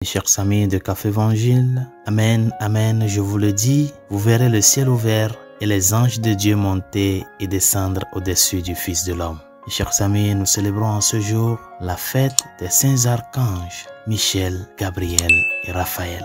Mes chers amis de Café Évangile, Amen, Amen, je vous le dis, vous verrez le ciel ouvert et les anges de Dieu monter et descendre au-dessus du Fils de l'homme. Mes chers amis, nous célébrons en ce jour la fête des saints archanges, Michel, Gabriel et Raphaël.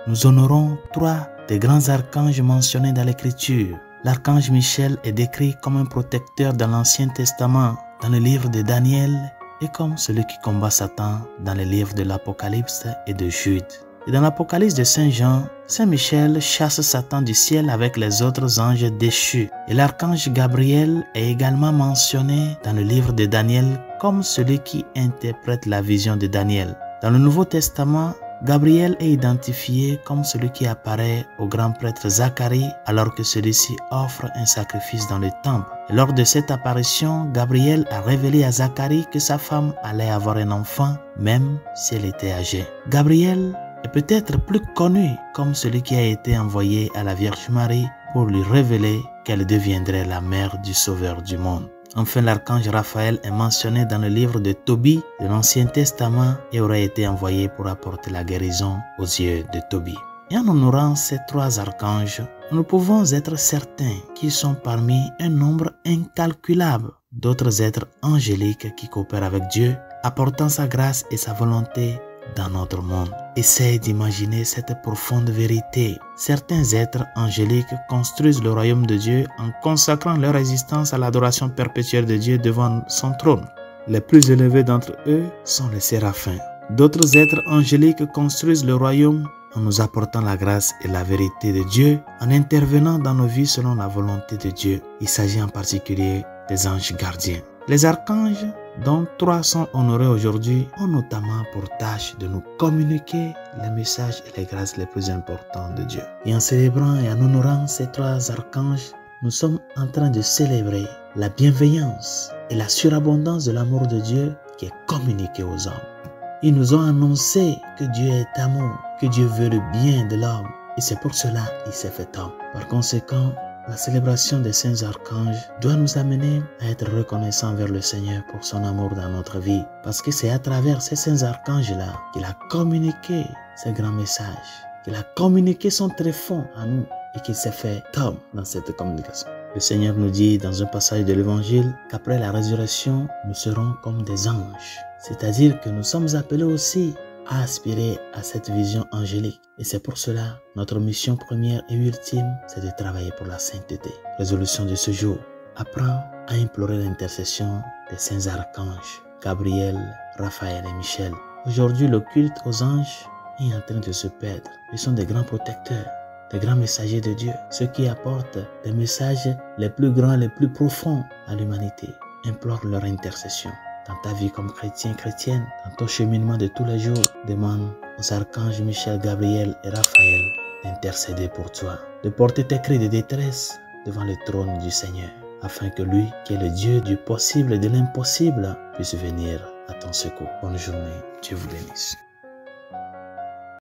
Nous honorons trois des grands archanges mentionnés dans l'Écriture. L'archange Michel est décrit comme un protecteur dans l'Ancien Testament, dans le livre de Daniel, et comme celui qui combat Satan dans les livres de l'Apocalypse et de Jude. Et dans l'Apocalypse de Saint Jean, Saint Michel chasse Satan du ciel avec les autres anges déchus. Et l'archange Gabriel est également mentionné dans le livre de Daniel comme celui qui interprète la vision de Daniel. Dans le Nouveau Testament, Gabriel est identifié comme celui qui apparaît au grand prêtre Zacharie alors que celui-ci offre un sacrifice dans le temple. Et lors de cette apparition, Gabriel a révélé à Zacharie que sa femme allait avoir un enfant, même si elle était âgée. Gabriel est peut-être plus connu comme celui qui a été envoyé à la Vierge Marie pour lui révéler qu'elle deviendrait la mère du Sauveur du monde. Enfin, l'archange Raphaël est mentionné dans le livre de Tobie de l'Ancien Testament et aurait été envoyé pour apporter la guérison aux yeux de Tobie. Et en honorant ces trois archanges, nous pouvons être certains qu'ils sont parmi un nombre incalculable d'autres êtres angéliques qui coopèrent avec Dieu, apportant sa grâce et sa volonté dans notre monde. Essaye d'imaginer cette profonde vérité. Certains êtres angéliques construisent le royaume de Dieu en consacrant leur existence à l'adoration perpétuelle de Dieu devant son trône. Les plus élevés d'entre eux sont les séraphins. D'autres êtres angéliques construisent le royaume en nous apportant la grâce et la vérité de Dieu, en intervenant dans nos vies selon la volonté de Dieu. Il s'agit en particulier des anges gardiens. Les archanges, dont trois sont honorés aujourd'hui, ont notamment pour tâche de nous communiquer les messages et les grâces les plus importants de Dieu. Et en célébrant et en honorant ces trois archanges, nous sommes en train de célébrer la bienveillance et la surabondance de l'amour de Dieu qui est communiqué aux hommes. Ils nous ont annoncé que Dieu est amour, que Dieu veut le bien de l'homme, et c'est pour cela qu'il s'est fait homme. Par conséquent, la célébration des saints archanges doit nous amener à être reconnaissants envers le Seigneur pour son amour dans notre vie. Parce que c'est à travers ces saints archanges-là qu'il a communiqué ces grands messages, qu'il a communiqué son tréfonds à nous et qu'il s'est fait homme dans cette communication. Le Seigneur nous dit dans un passage de l'Évangile qu'après la résurrection, nous serons comme des anges. C'est-à-dire que nous sommes appelés aussi à aspirer à cette vision angélique. Et c'est pour cela, notre mission première et ultime, c'est de travailler pour la sainteté. Résolution de ce jour, apprends à implorer l'intercession des saints archanges, Gabriel, Raphaël et Michel. Aujourd'hui, le culte aux anges est en train de se perdre. Ils sont des grands protecteurs, des grands messagers de Dieu, ceux qui apportent des messages les plus grands, les plus profonds à l'humanité. Implore leur intercession. Dans ta vie comme chrétien, chrétienne, dans ton cheminement de tous les jours, demande aux archanges Michel, Gabriel et Raphaël d'intercéder pour toi, de porter tes cris de détresse devant le trône du Seigneur, afin que lui, qui est le Dieu du possible et de l'impossible, puisse venir à ton secours. Bonne journée, Dieu vous bénisse.